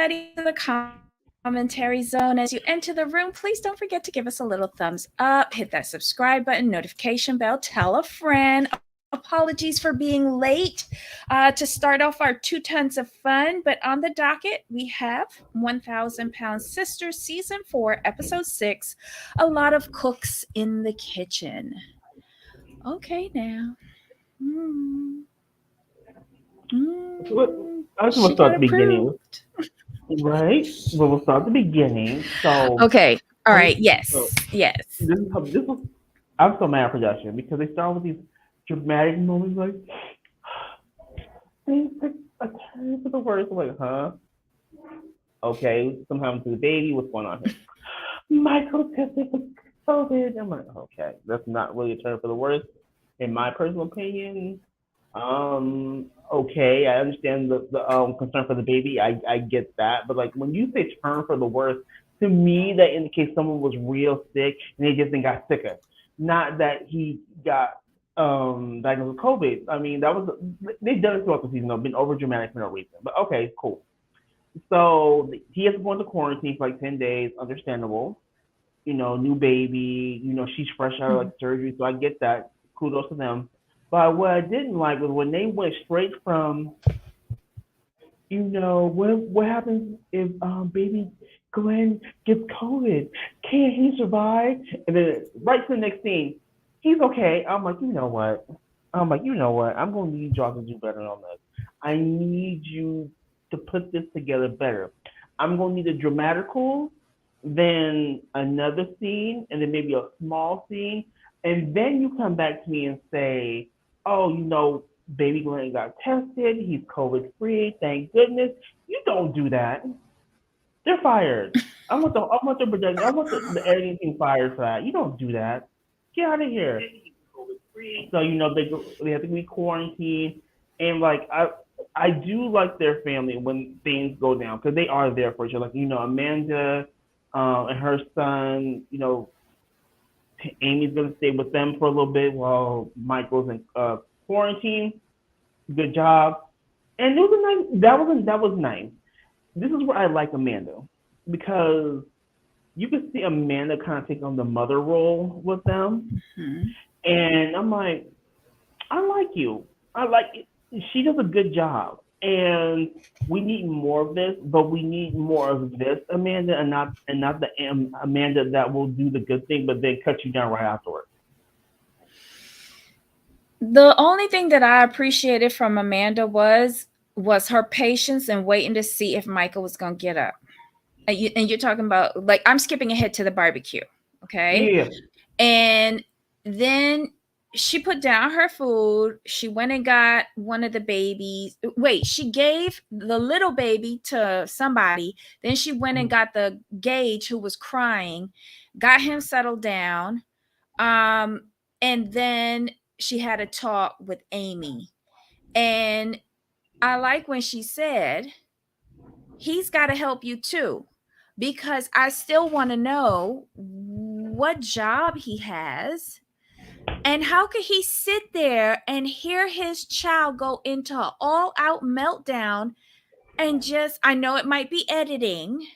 everybody to the commentary zone. As you enter the room, please don't forget to give us a little thumbs up, hit that subscribe button, notification bell, tell a friend. Apologies for being late to start off our 2 tons of fun, but on the docket, we have 1,000 Pound Sisters Season 4, Episode 6, A Lot of Cooks in the Kitchen. Okay, now. Mm. I just want to She start got at the beginning, approved. right? Well, we'll start at the beginning. So, Okay. All um, right. Yes. so Yes. this was. I'm so mad at production because they start with these dramatic moments like things took a turn for the worse. I'm like, huh? Okay, somehow to the baby. What's going on here? Michael tested for COVID. I'm like, okay, that's not really a turn for the worse, in my personal opinion. Okay, I understand the concern for the baby. I get that, but like when you say turn for the worse, to me that indicates someone was real sick and they just then got sicker, not that he got diagnosed with COVID. I mean, that was they've done it throughout the season. Though, been over dramatic for no reason. But okay, cool. So he has to go into quarantine for like 10 days. Understandable. New baby. She's fresh out of like surgery, so I get that. Kudos to them. But what I didn't like was when they went straight from, what happens if baby Glenn gets COVID? Can he survive? And then right to the next scene, he's okay. I'm like, you know what? I'm gonna need y'all to do better on this. I need you to put this together better. I'm gonna need a dramatical, then another scene, and then maybe a small scene, and then you come back to me and say, oh, baby Glenn got tested. He's COVID free. Thank goodness. You don't do that. They're fired. I want the production. I want the editing team fired for that. You don't do that. Get out of here. So they have to be quarantined, and like I do like their family when things go down because they are there for each other. Like Amanda and her son. Amy's gonna stay with them for a little bit while Michael's in quarantine. Good job. And it was a nice. That was nice. This is where I like Amanda because you could see Amanda kind of take on the mother role with them, Mhm. and I'm like, I like you. I like it. She does a good job, and we need more of this. But we need more of this Amanda, and not the Amanda that will do the good thing, but then cut you down right afterwards. The only thing that I appreciated from Amanda was her patience and waiting to see if Michael was gonna get up. And you're talking about like I'm skipping ahead to the barbecue, okay? Yeah. And then she put down her food. She went and got one of the babies. Wait, she gave the little baby to somebody. Then she went and got the Gage who was crying, got him settled down. Um, and then she had a talk with Amy. And I like when she said, he's got to help you too, because I still want to know what job he has. And how could he sit there and hear his child go into an all out meltdown and just, I know it might be editing,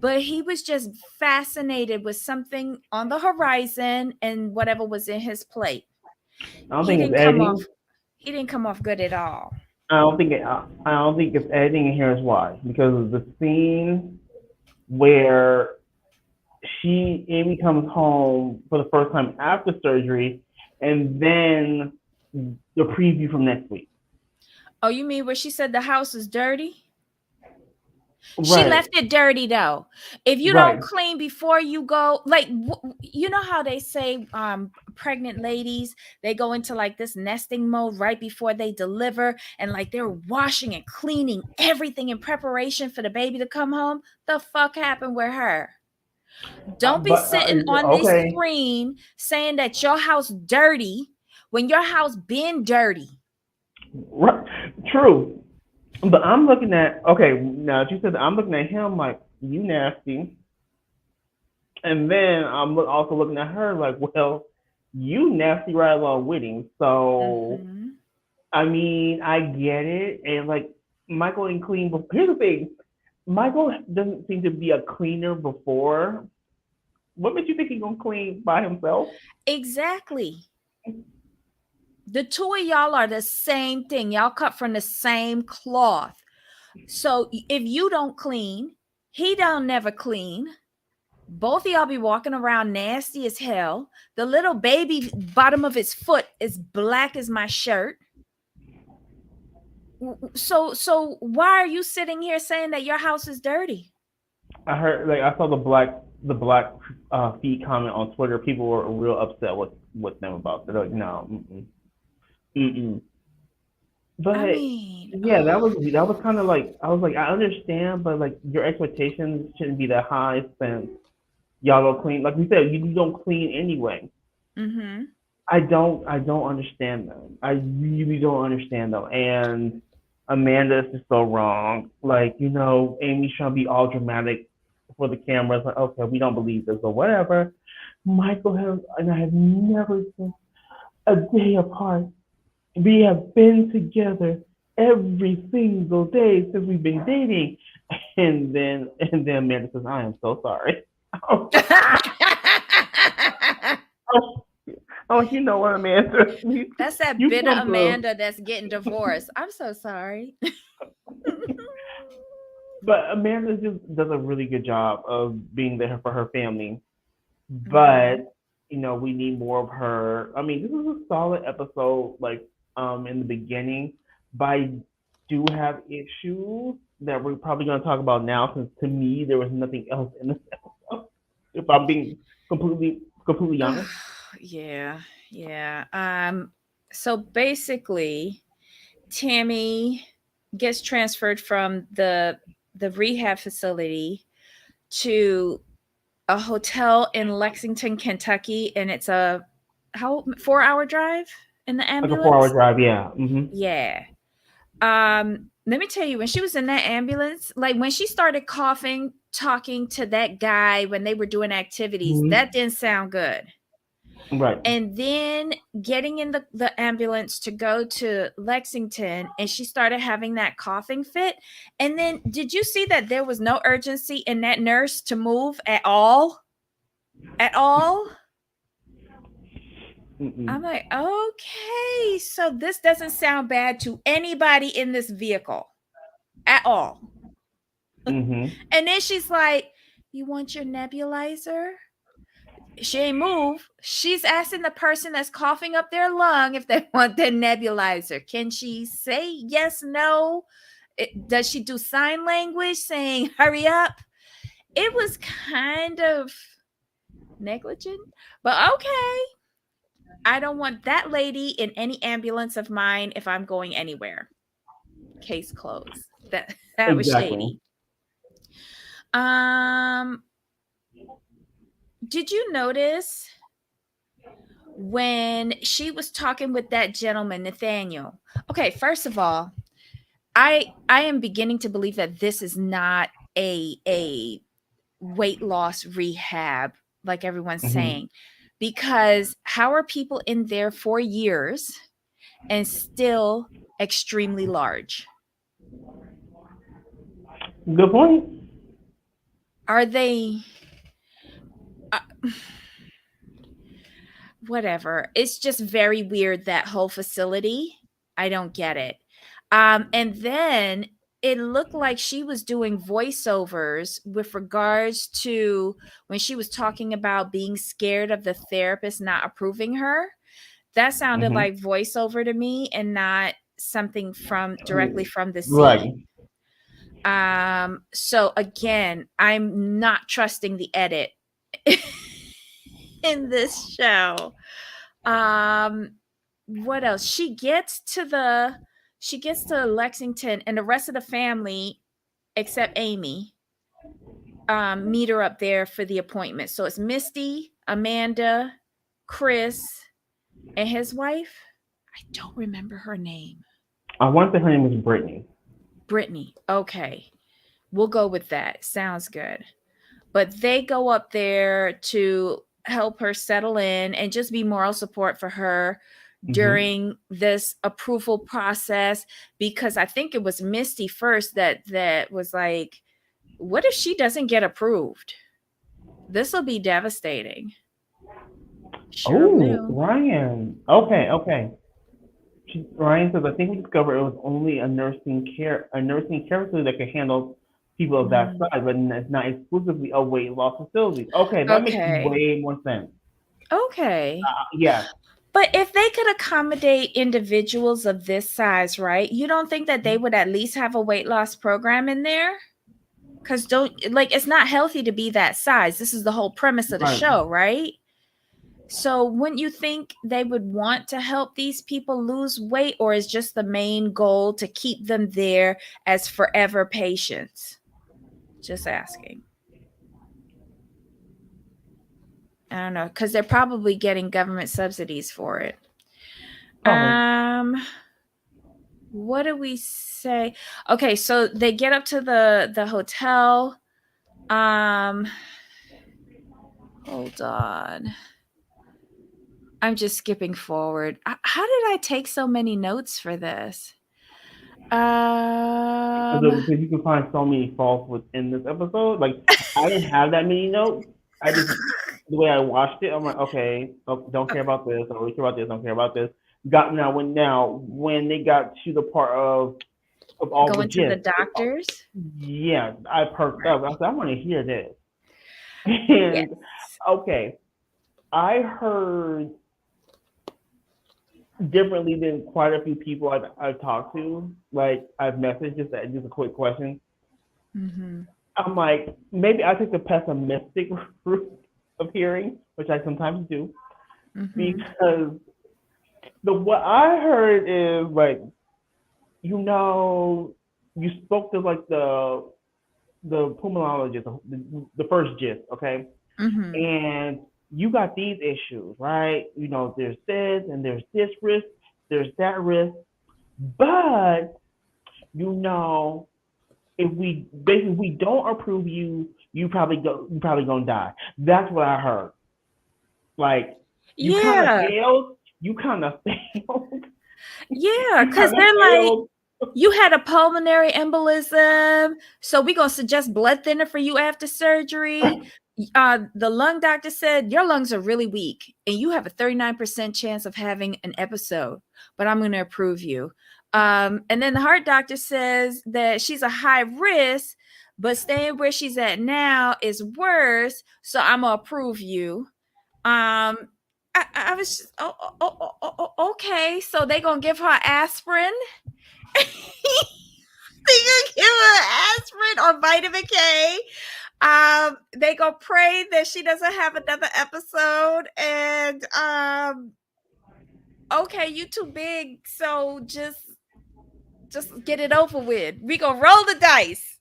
but he was just fascinated with something on the horizon and whatever was in his plate. I don't He think it's didn't come off editing. he didn't come off good at all. I don't think it's editing, and here's why. Because of the scene where Amy comes home for the first time after surgery, and then the preview from next week. Oh, you mean where she said the house is dirty? She Right, left it dirty though. If you don't right. clean before you go, like you know how they say pregnant ladies, they go into like this nesting mode right before they deliver, and like they're washing and cleaning everything in preparation for the baby to come home. The fuck happened with her? Don't be But sitting on this okay, screen saying that your house dirty when your house been dirty. right, true. But I'm looking at okay now. That you said that, I'm looking at him like you nasty, and then I'm also looking at her like, well, you nasty right along with him. So Mhm. I mean, I get it, and like Michael and Clean. But here's the thing: Michael doesn't seem to be a cleaner before. What makes you think he's gonna clean by himself? Exactly. The two of y'all are the same thing. Y'all cut from the same cloth. So if you don't clean, he don't never clean. Both of y'all be walking around nasty as hell. The little baby bottom of his foot is black as my shirt. So why are you sitting here saying that your house is dirty? I heard, like, I saw the black feet comment on Twitter. People were real upset with them about that. They're like, no, mm-mm. I But mean, yeah, that was kind of like, I was like, I understand, but like your expectations shouldn't be that high since y'all don't clean. Like we said, you don't clean anyway. mm-hmm. I don't understand them. I really don't understand them. And Amanda is just so wrong. Like, Amy's trying to be all dramatic for the cameras. Like, okay, we don't believe this or whatever. Michael has and I have never seen a day apart. We have been together every single day since we've been dating. And then Amanda says, I am so sorry. Oh, oh, you know what, Amanda? That's that You bitter come through. Amanda that's getting divorced. I'm so sorry. But Amanda just does a really good job of being there for her family. Mm-hmm. But we need more of her. I mean, this is a solid episode, like in the beginning, but I do have issues that we're probably going to talk about now. Since to me, there was nothing else in this episode. If I'm being completely honest. Yeah, yeah. So basically, Tammy gets transferred from the rehab facility to a hotel in Lexington, Kentucky, and it's a how 4-hour drive in the Like a 4 hour ambulance. drive, yeah. Yeah. Let me tell you, when she was in that ambulance, like when she started coughing, talking to that guy when they were doing activities, Hmm. that didn't sound good. Right. And then getting in the ambulance to go to Lexington, and she started having that coughing fit. And then did you see that there was no urgency in that nurse to move at all? At all? I'm Mm-mm. like, okay, so this doesn't sound bad to anybody in this vehicle at all. Mm-hmm. And then she's like, you want your nebulizer? She ain't move. She's asking the person that's coughing up their lung if they want their nebulizer. Can she say yes, no? Does she do sign language saying hurry up? It was kind of negligent, but okay. I don't want that lady in any ambulance of mine if I'm going anywhere. Case closed. That was Exactly. shady. Um, did you notice when she was talking with that gentleman, Nathaniel? Okay, first of all, I am beginning to believe that this is not a weight loss rehab like everyone's Mm-hmm. saying, because how are people in there for years and still extremely large? Good point. Are they uh, whatever? It's just very weird, that whole facility. I don't get it. And then it looked like she was doing voiceovers with regards to when she was talking about being scared of the therapist not approving her. That sounded Mm-hmm. like voiceover to me and not something from directly from the Right. scene. So again, I'm not trusting the edit in this show. Um, what else? She gets to Lexington, and the rest of the family, except Amy, meet her up there for the appointment. So it's Misty, Amanda, Chris, and his wife. I don't remember her name. I want to say her name was Brittany. Brittany. Okay. We'll go with that. Sounds good. But they go up there to help her settle in and just be moral support for her Mm-hmm. during this approval process, because I think it was Misty first that was like, What if she doesn't get approved? This will be devastating. Sure Oh, will. Ryan. Okay. Ryan says, I think we discovered it was only a nursing care facility that can handle people of that Mhm. size, but it's not exclusively a weight loss facility. Okay, that makes Okay. way more sense. Okay. Yeah. But if they could accommodate individuals of this size, right? You don't think that they would at least have a weight loss program in there? Because don't like it's not healthy to be that size. This is the whole premise of the Right. show, right? So wouldn't you think they would want to help these people lose weight, or is just the main goal to keep them there as forever patients? Just asking. I don't know, because they're probably getting government subsidies for it. Oh, Um, what do we say? Okay, so they get up to the hotel. Um, hold on. I'm just skipping forward. How did I take so many notes for this? Um, because you can find so many faults within this episode. Like, I didn't have that many notes. I just, the way I watched it, I'm like, okay, oh, don't care about this. I don't really care about this. Don't care about this. When they got to the part of all the going to the gist, doctors. yeah, I perked up. I Right. said, I want to hear this. Yes. And okay, I heard differently than quite a few people I've talked to. Like, I've messaged just a quick question. Mm-hmm. I'm like, maybe I take the pessimistic route of hearing, which I sometimes do, Mm-hmm. because the what I heard is like, you know, you spoke to like the pulmonologist, the first gist, okay, Mm-hmm. and you got these issues, right? You know, there's this and there's this risk, there's that risk, but you know, if we don't approve you, you probably gonna die. That's what I heard. Like, you kind of Yeah. failed. You kind of failed. Yeah. You Because kind of they're like, failed. you had a pulmonary embolism, so we're gonna suggest blood thinner for you after surgery. The lung doctor said your lungs are really weak and you have a 39% chance of having an episode, but I'm gonna approve you. And then the heart doctor says that she's a high risk, but staying where she's at now is worse, so I'm gonna approve you. Um, I was just, okay, so they gonna give her aspirin. They gonna give her aspirin or vitamin K. They gonna pray that she doesn't have another episode. And okay, you too big, so just get it over with. We gonna roll the dice.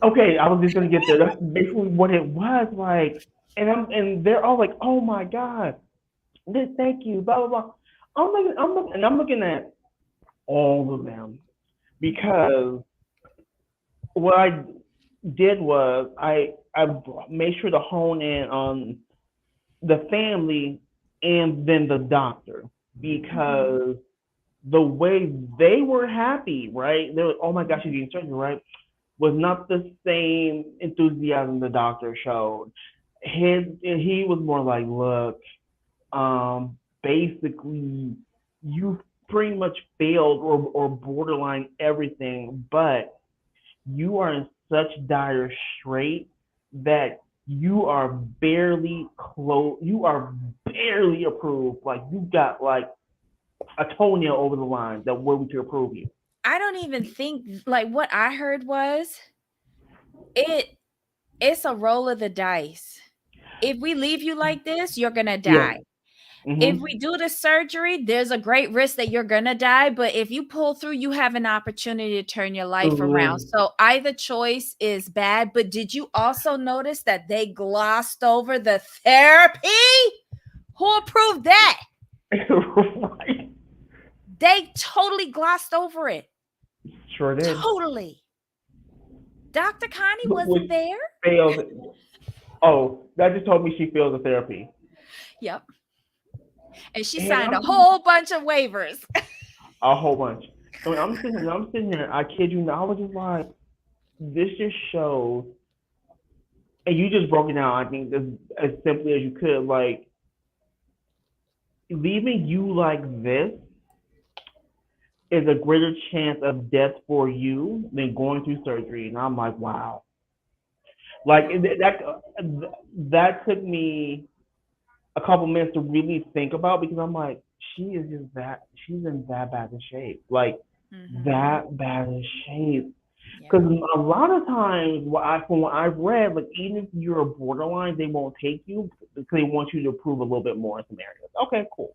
Okay, I was just gonna get there. That's basically what it was like. And they're all like, "Oh my god, this thank you, blah blah blah." I'm looking at all of them because what I did was I made sure to hone in on the family and then the doctor Mm-hmm. because the way they were happy, right? They were, oh my gosh, she's getting surgery, right? Was not the same enthusiasm the doctor showed. He was more like, look, basically, you pretty much failed or borderline everything, but you are in such dire strait that you are barely close. You are barely approved. Like, you got like a toenail over the line that where we could approve you. I don't even think like what I heard was it it's a roll of the dice. If we leave you like this, you're gonna Yeah. die. If Mhm. we do the surgery, there's a great risk that you're gonna die, but if you pull through, you have an opportunity to turn your life around. Mhm. So either choice is bad, but did you also notice that they glossed over the therapy? Who approved that? Right. They totally glossed over it. Sure did. Totally. Dr. Connie Which wasn't there. fails. Oh, that just told me she failed the therapy. Yep. And she And signed a I'm whole bunch of waivers. a whole bunch. I mean, I'm sitting here. I kid you not. I was just like, this just shows, and you just broke it down. I think as simply as you could. Like leaving you like this is a greater chance of death for you than going through surgery. And I'm like, wow. Like that took me a couple minutes to really think about because I'm like, she is just that she's in that bad of shape. Like that bad of shape. Yeah. Because a lot of times, from what I've read, like even if you're a borderline, they won't take you because they want you to prove a little bit more in some areas. Okay, cool.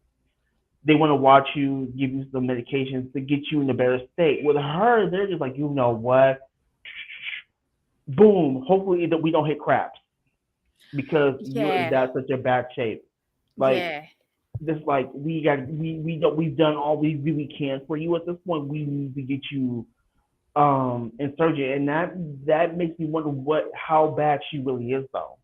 They want to watch you, give you some medications to get you in a better state. With her, they're just like, you know what? Boom. Hopefully that we don't hit craps because you're in Yeah. that such a bad shape. Like Yeah. just like we've done all we really can for you at this point. We need to get you in surgery, and that makes me wonder what how bad she really is though.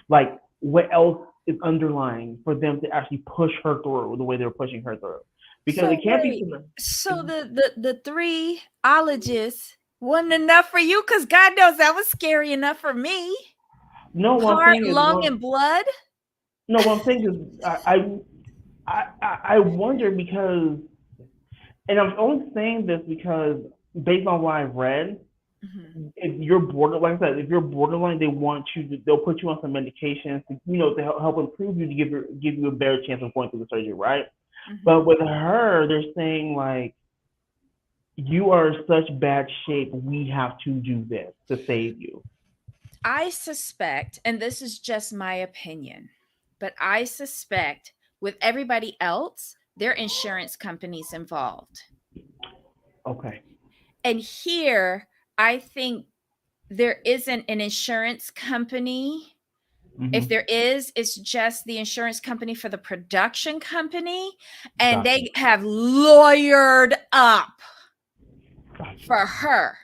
Like what else is underlying for them to actually push her through the way they're pushing her through? Because it So can't be. wait. So the three ologists wasn't enough for you because God knows that was scary enough for me. No, one Heart, thing is lung, and blood. no one thing is I wonder because, and I'm only saying this because based on what I've read, if you're borderline, like I said, if you're borderline, they'll put you on some medications to, to help improve you to give you a better chance of going through the surgery, right? But with her, they're saying like, you are in such bad shape, we have to do this to save you. I suspect, and this is just my opinion, but I suspect with everybody else, their insurance companies involved. Okay. And here, I think there isn't an insurance company. If there is, it's just the insurance company for the production company, and Gotcha. they have lawyered up Gotcha. for her.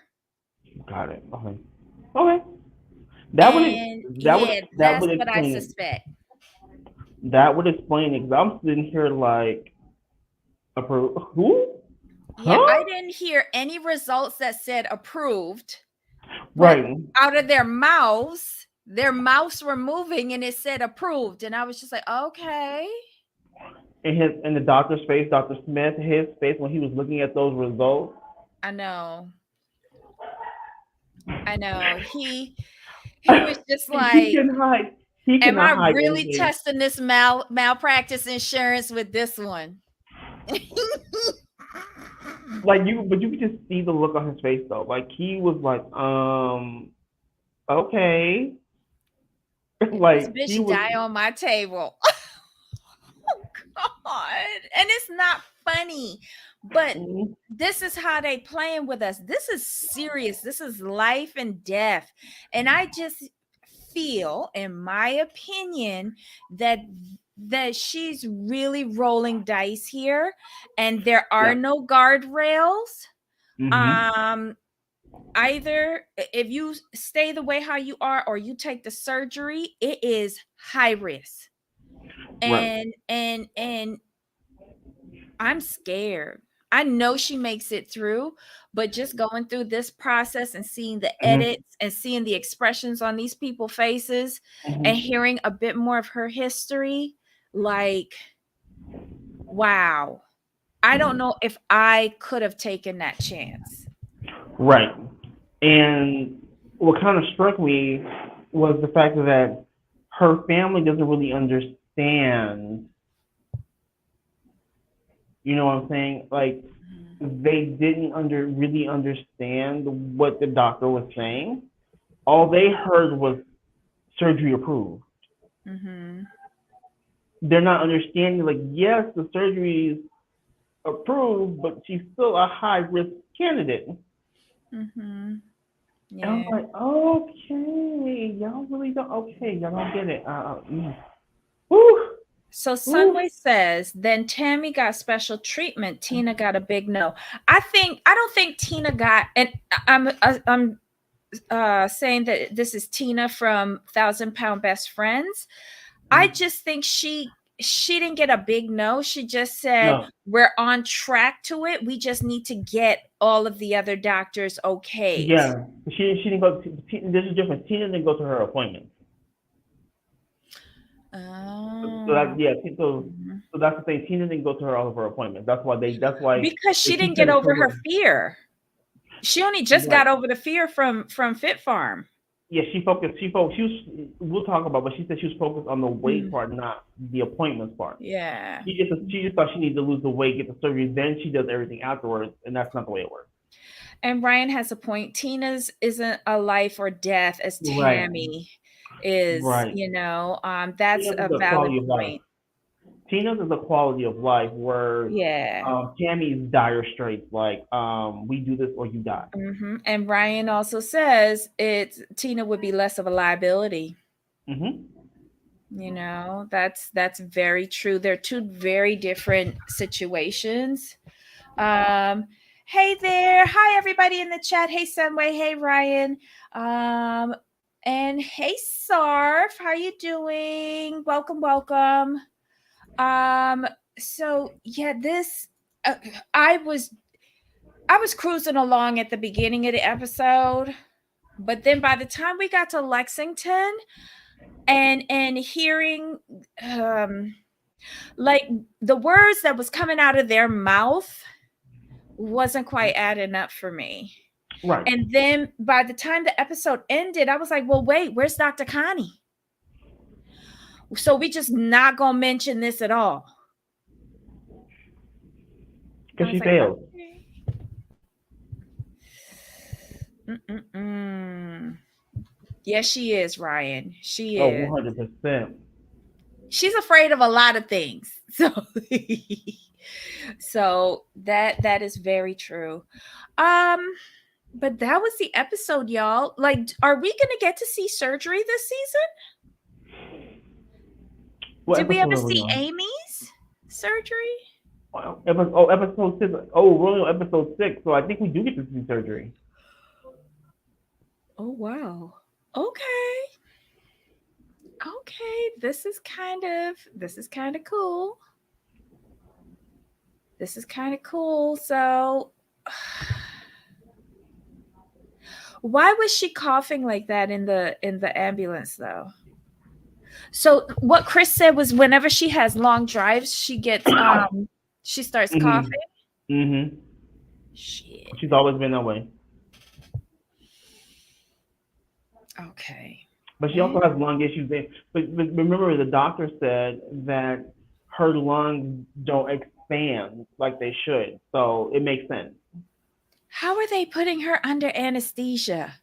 Got it. Okay. Okay. And yeah, That that's would what I explain it. suspect. That would explain it. Because I'm sitting here like, who? Yeah, Huh? I didn't hear any results that said approved, but Right. out of their mouths were moving and it said approved. And I was just like, okay. In the doctor's face, Dr. Smith, his face when he was looking at those results. I know. He was just he like, can hide. He am I cannot hide really anything. testing this malpractice insurance with this one? But you could just see the look on his face though. Like he was like, okay. This Like he bitch was. die on my table. Oh God. And it's not funny, but this is how they playing with us. This is serious. This is life and death. And I just feel, in my opinion, that she's really rolling dice here, and there are no guardrails. Either if you stay the way how you are or you take the surgery, it is high risk. And I'm scared. I know she makes it through, but just going through this process and seeing the edits and seeing the expressions on these people's faces and hearing a bit more of her history, like, wow. I don't know if I could have taken that chance. Right. And what kind of struck me was the fact that her family doesn't really understand. You know what I'm saying? Like they didn't really understand what the doctor was saying. All they heard was surgery approved. They're not understanding. Like, yes, the surgery is approved, but she's still a high risk candidate. Yeah. And I'm like, okay, y'all really don't. Okay, y'all don't get it. Woo. So Sunway says, then Tammy got special treatment. Tina got a big no. I don't think Tina got, and I'm saying that this is Tina from 1,000 Pound Best Friends. I just think she she didn't get a big no. She just said, No. we're on track to it. We just need to get all of the other doctors okay. Yeah, she didn't go. There's a difference. Tina didn't go to her appointment. So Oh. so that's the thing. Tina didn't go to all of her appointments. That's why because she didn't said get it over to her fear. She only just Right. got over the fear from Fit Farm. Yeah, she focused. She was. We'll talk about, but she said she was focused on the weight part, not the appointments part. Yeah. She just thought she needed to lose the weight, get the surgery, then she does everything afterwards, and that's not the way it works. And Ryan has a point. Tina's isn't a life or death as Right. Tammy is. Right. That's Tina's a is a valid quality of life. point. Tina's is a quality of life where Yeah. Tammy's dire straits, like we do this or you die. And Ryan also says Tina would be less of a liability. That's very true. They're two very different situations. Hey there. Hi, everybody in the chat. Hey, Sunway. Hey, Ryan. And hey, Sarf. How you doing? Welcome. So yeah, this I was cruising along at the beginning of the episode, but then by the time we got to Lexington and hearing like the words that was coming out of their mouth wasn't quite adding up for me. Right. And then by the time the episode ended, I was like, well, wait, where's Dr. Connie? So we just not gonna mention this at all. Because she failed. Okay. Yes, she is, Ryan. She is. 100%. She's afraid of a lot of things. So that is very true. But that was the episode, y'all. Like, are we gonna get to see surgery this season? Did we ever see Amy's surgery? Episode 6. Oh, we're only on episode 6, so I think we do get to see surgery. Oh wow. Okay. This is kind of cool. So why was she coughing like that in the ambulance though? So what Chris said was whenever she has long drives, she gets she starts coughing. Shit. She's always been that way. Okay. But she also has lung issues. But remember, the doctor said that her lungs don't expand like they should. So it makes sense. How are they putting her under anesthesia?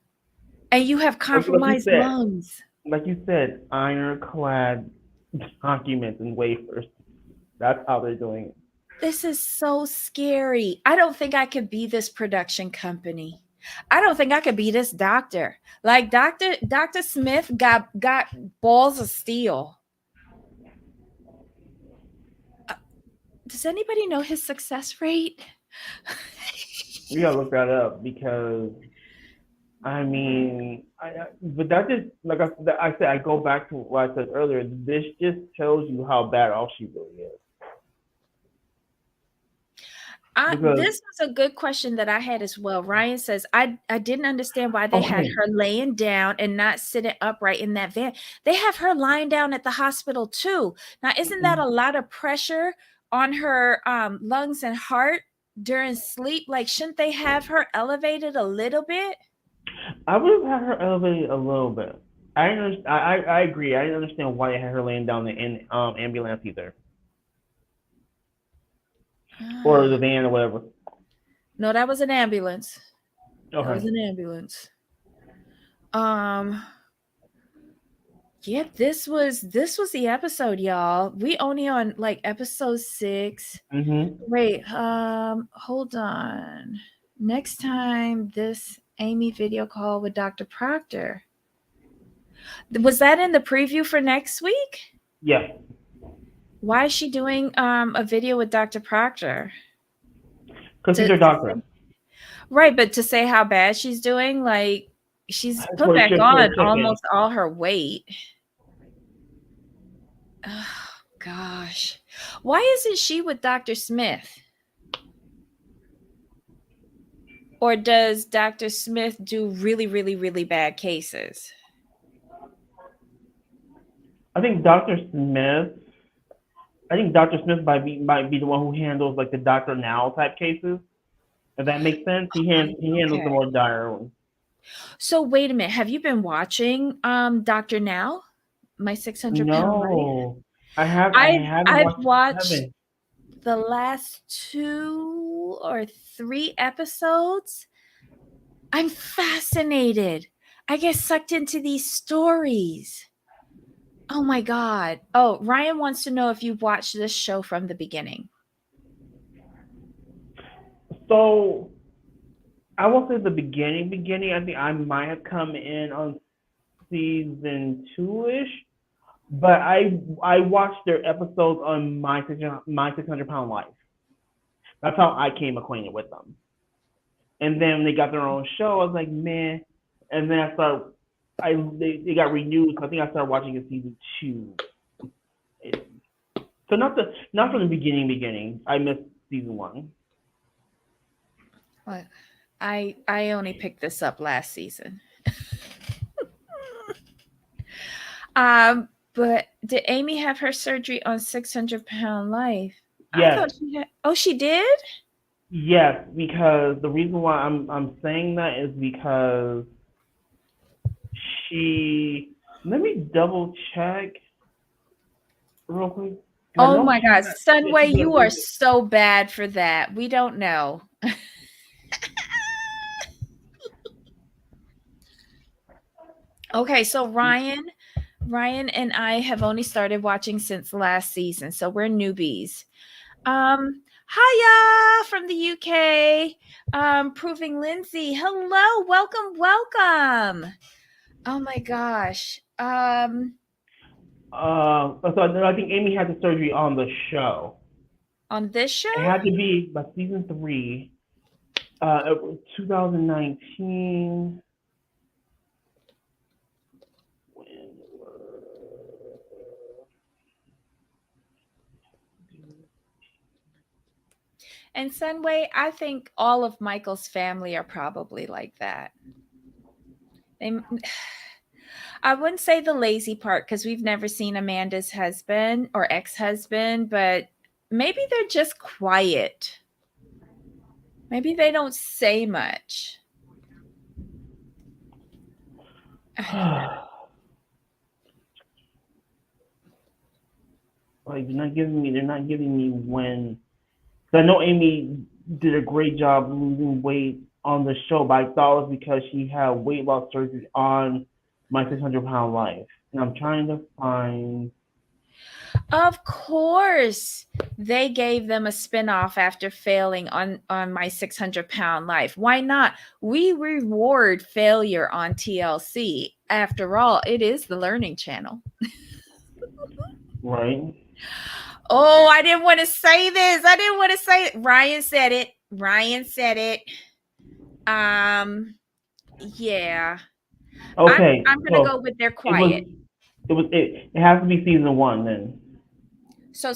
And you have compromised lungs. Like you said, ironclad documents and wafers. That's how they're doing it. This is so scary. I don't think I could be this production company. I don't think I could be this doctor. Like Dr. Smith got balls of steel. Does anybody know his success rate? You gotta look that up because, I mean, but that just, like I said, I go back to what I said earlier. This just tells you how bad off she really is. This was a good question that I had as well. Ryan says, I didn't understand why they had her laying down and not sitting upright in that van. They have her lying down at the hospital too. Now, isn't that a lot of pressure on her lungs and heart during sleep? Like, shouldn't they have her elevated a little bit? I would have had her elevated a little bit. I agree. I didn't understand why they had her laying down in ambulance either. Or the van or whatever. No, that was an ambulance. Okay. That was an ambulance. Yeah, this was the episode, y'all. We only on like episode 6. Wait, hold on. Next time, this Amy video call with Dr. Proctor. Was that in the preview for next week? Yeah. Why is she doing a video with Dr. Proctor? Because she's her doctor. Right, but to say how bad she's doing, like she's put back on almost all her weight. gosh. Why isn't she with Dr. Smith? Or does Dr. Smith do really, really, really bad cases? I think Dr. Smith. I think Dr. Smith might be the one who handles like the Dr. Now type cases. If that makes sense, he handles the Okay. more dire ones. So wait a minute. Have you been watching Dr. Now? My 600-pound life? No, I I've haven't I've watched watched Seven. the last 2 or 3 episodes. I'm fascinated. I get sucked into these stories. Oh my god. Oh, Ryan wants to know if you've watched this show from the beginning. So I won't say the beginning. I think I might have come in on season two ish, but I watched their episodes on my 600 pound life. That's how I came acquainted with them. And then they got their own show. I was like, man. And then I started. They got renewed. So I think I started watching in season two. So not from the beginning. I missed season one. What? I only picked this up last season. But did Amy have her surgery on 600-pound life? I thought Yes, she had. Oh, she did? yes. Because the reason why I'm saying that is because she. Let me double check real quick. 'Cause I Oh know my God. she Sunway, did a you are really good. so bad for that. We don't know. Okay, so Ryan and I have only started watching since last season, so we're newbies. Hiya from the UK. Proving Lindsay. Hello, welcome. Oh my gosh. So I think Amy had the surgery on the show. On this It show? had to be by season three, 2019. And Sunway, I think all of Michael's family are probably like that. They, I wouldn't say the lazy part because we've never seen Amanda's husband or ex-husband, but maybe they're just quiet. Maybe they don't say much. I don't know. Like they're not giving me when. 'Cause I know Amy did a great job losing weight on the show, but I thought it was because she had weight loss surgery on my 600 pound life. And I'm trying to find. Of course, they gave them a spinoff after failing on my 600-pound life. Why not? We reward failure on TLC. After all, it is the learning channel. Right. Oh, I didn't want to say this. I didn't want to say it. Ryan said it. Yeah. Okay, I'm gonna go so with they're it was quiet. it has to be season one then. So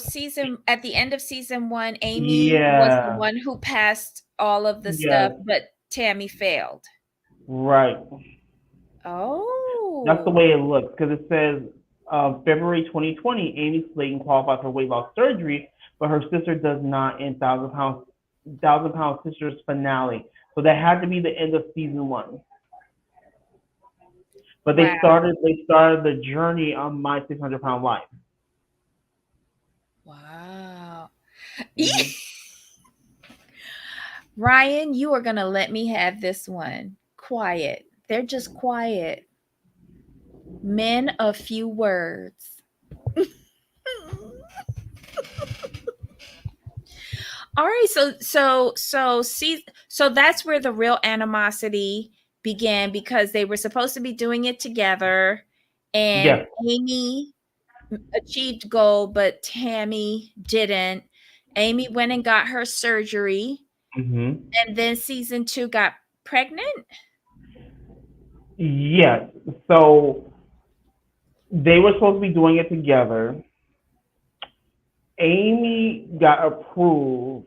at the end of season 1, Amy was the Yeah. one who passed all of the stuff, Yes. but Tammy failed. Right. That's the Oh, way it looks because it says February 2020, Amy Slayton qualified for weight loss surgery, but her sister does not in Thousand Pound Sisters finale. So that had to be the end of season one. But wow. they started the journey on my 600 pound life. Wow. Hmm. Ryan, you are going to let me have this one. Quiet. They're just quiet. Men of few words. All right, so that's where the real animosity began because they were supposed to be doing it together and Yes. Amy achieved goal but Tammy didn't. Amy went and got her surgery Hmm. and then season 2 got pregnant. Yes. So they were supposed to be doing it together. Amy got approved.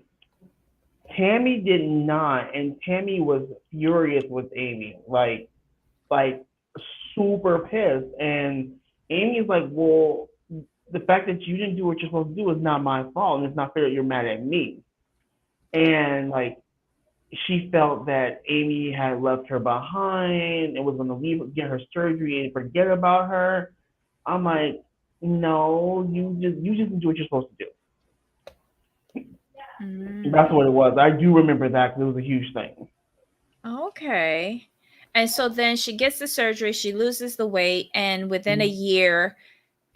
Tammy did not, and Tammy was furious with Amy, like super pissed. And Amy's like, well, the fact that you didn't do what you're supposed to do is not my fault, and it's not fair that you're mad at me. And like she felt that Amy had left her behind and was going to leave, get her surgery, and forget about her. I'm like, no, you just do what you're supposed to do. That's what it was. I do remember that because it was a huge thing. Okay. And so then she gets the surgery, she loses the weight, and within a year,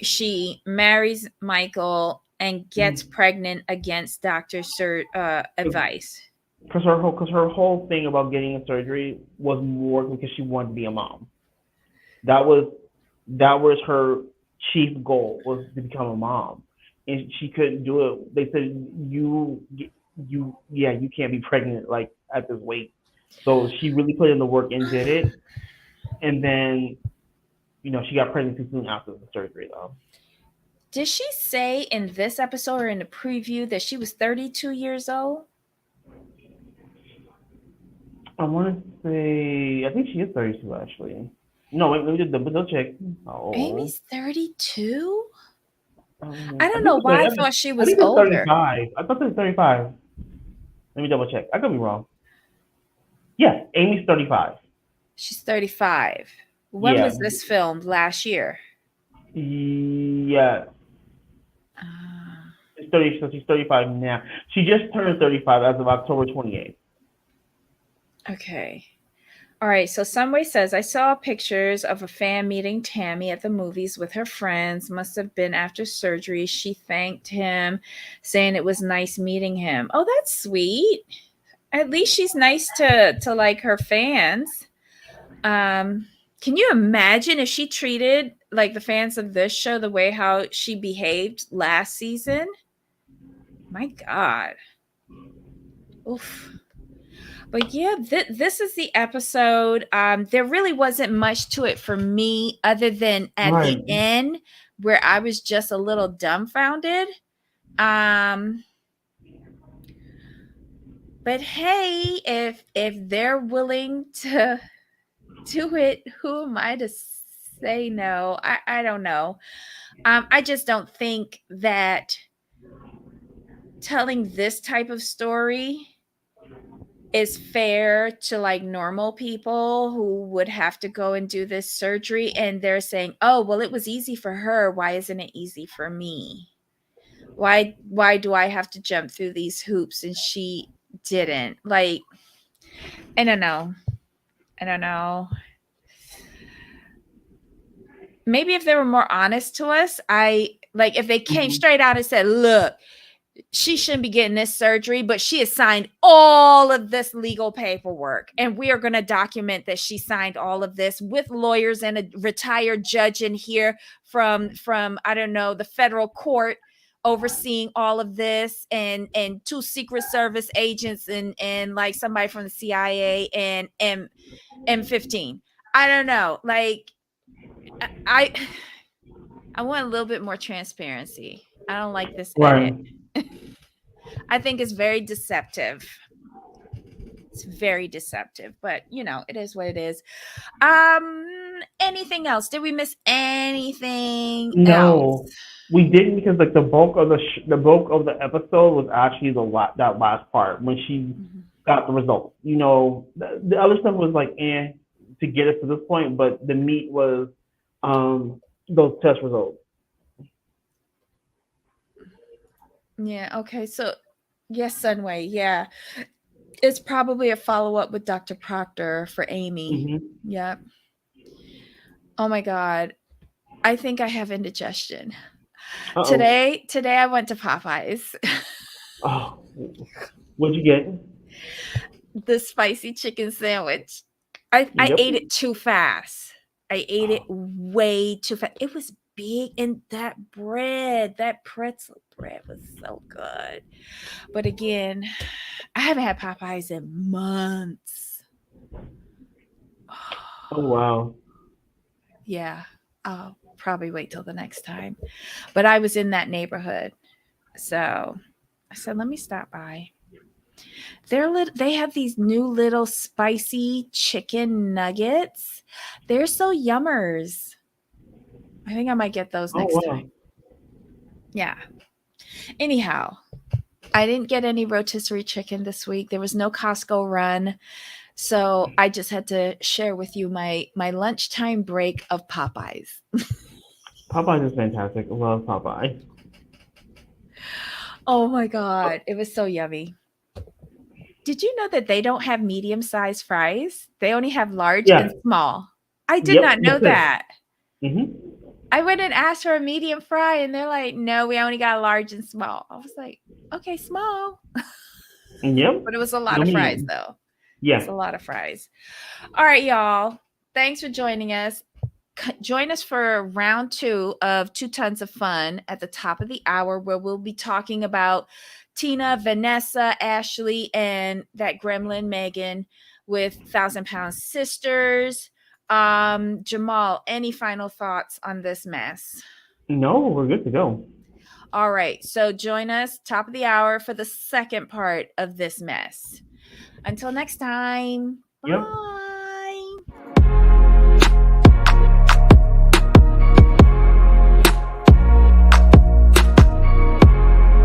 she marries Michael and gets pregnant against Dr. advice. Because her whole thing about getting a surgery was more because she wanted to be a mom. That was that was her chief goal, was to become a mom, and she couldn't do it. They said you can't be pregnant like at this weight. So she really put in the work and did it, and then she got pregnant too soon after the surgery though. Did she say in this episode or in the preview that she was 32 years old? I want to say I think she is 32 actually. No, wait, let me just double check. Oh, Amy's 32? I I don't think know it's why 30, I thought she I was think it's older. 35. I thought it was 35. Let me double check. I could be wrong. Yes, Amy's 35. She's 35. When Yeah, was this filmed? Last year. yeah. Ah, She's 30, so she's 35 now. She just turned 35 as of October 28th. okay. All right. So Sunway says, I saw pictures of a fan meeting Tammy at the movies with her friends. Must have been after surgery. She thanked him, saying it was nice meeting him. Oh, that's sweet. At least she's nice to like her fans. Um, can you imagine if she treated like the fans of this show the way how she behaved last season? My God. Oof. But yeah, this is the episode. There really wasn't much to it for me other than at the Right. end where I was just a little dumbfounded. Um, but hey, if they're willing to do it, who am I to say no? I don't know. I just don't think that telling this type of story is fair to like normal people who would have to go and do this surgery, and they're saying, oh well, it was easy for her, why isn't it easy for me? Why do I have to jump through these hoops and she didn't? Like, I don't know. Maybe if they were more honest to us, I like if they came Mhm. straight out and said, look, she shouldn't be getting this surgery, but she has signed all of this legal paperwork. And we are going to document that she signed all of this with lawyers and a retired judge in here from I don't know, the federal court overseeing all of this, and two Secret Service agents and like somebody from the CIA and M15. I don't know. Like I I want a little bit more transparency. I don't like this edit. Right. I think it's very deceptive. It's very deceptive, but it is what it is. Anything else? Did we miss anything else? No, we didn't because like the bulk of the episode was actually that last part when she Mhm. got the results. The other stuff was like to get us to this point, but the meat was those test results. Yeah, okay. So, yes, Sunway. Yeah. It's probably a follow-up with Dr. Proctor for Amy. Hmm. Yep. Oh my God. I think I have indigestion. Uh oh. Today I went to Popeyes. Oh, what'd you get? The spicy chicken sandwich. I Yep. ate it too fast. I ate it way too fast. It was big, and that pretzel bread was so good. But again, I haven't had Popeyes in months. Oh wow. Yeah, I'll probably wait till the next time. But I was in that neighborhood. So I said, let me stop by. They have these new little spicy chicken nuggets. They're so yummers. I think I might get those Oh next wow. time. Yeah. Anyhow, I didn't get any rotisserie chicken this week. There was no Costco run. So I just had to share with you my lunchtime break of Popeyes. Popeyes is fantastic. I love Popeye. Oh my God. It was so yummy. Did you know that they don't have medium-sized fries? They only have large Yeah. and small. I did Yep. not know That's it. that. I went and asked for a medium fry, and they're like, no, we only got large and small. I was like, okay, small. Yep. But it was a lot No of fries, medium. though. It's Yeah. a lot of fries. All right, y'all. Thanks for joining us. Join us for round 2 of 2 Tons of Fun at the top of the hour, where we'll be talking about Tina, Vanessa, Ashley, and that gremlin Megan with 1,000 Pound Sisters. Jamal, any final thoughts on this mess? No, we're good to go. All right, so join us top of the hour for the second part of this mess. Until next time, Yep. bye.